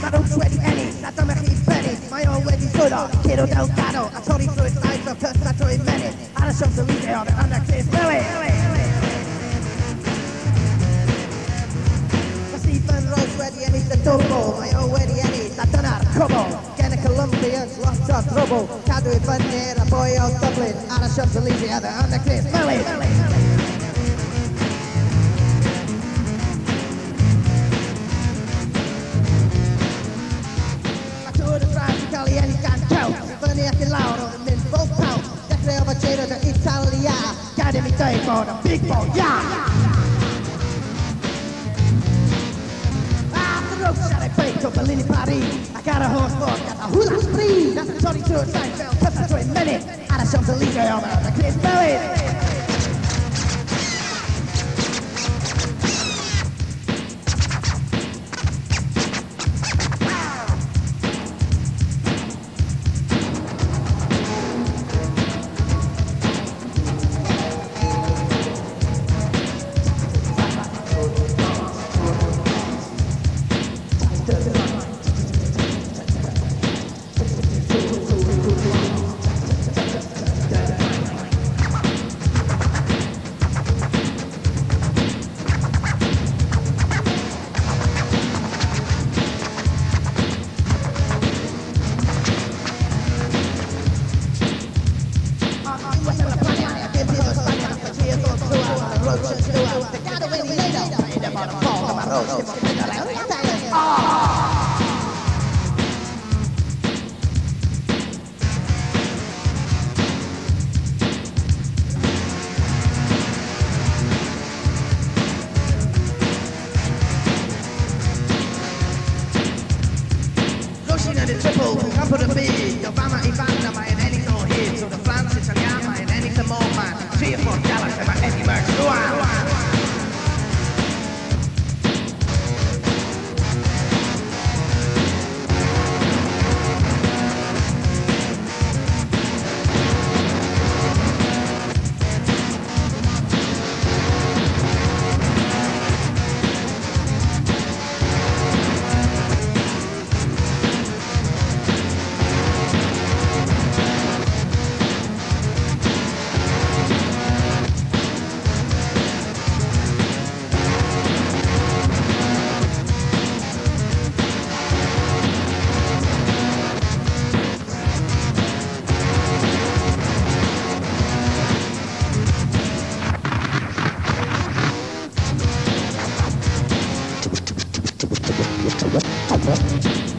Marrons wedi ennill, na dyma chi'n bennill. Mae o wedi llwyddo, curo Delgado, a torri trwy'r llaeth o cyrta trwy'n menydd. Ar y Champs-Élysées oedd yn y Chris Mae Stephen Rose wedi ennill y dwbl, mae o wedi ennill, a dyna'r cwbl. Gen y Colombians, lot o drwbl, cadw i fyny'r a boi o Dublin. Ar y Champs-Élysées oedd yn y Chris Tour de France yn cael ei ennill gan Celt. Fyny ac i lawr oedd yn mynd full pound. Dechrau o Giro d'Italia, gad i mi dweud bod yn big ball, After the ropes ar ei beic o Berlin i Paris, ac ar y holl ffordd gada hwla spree. Nath yn torri trwy'r llaeth fel cyfnod trwy'n munud. Ar y Champs-Élysées oedd yn y Chris Bellin. Campo de Big, Obama i banda mae'n ennill o hyd. Tour de France, Italian, mae'n ennill y moment. 3 o 4 galach yma ennill merch rwan. What?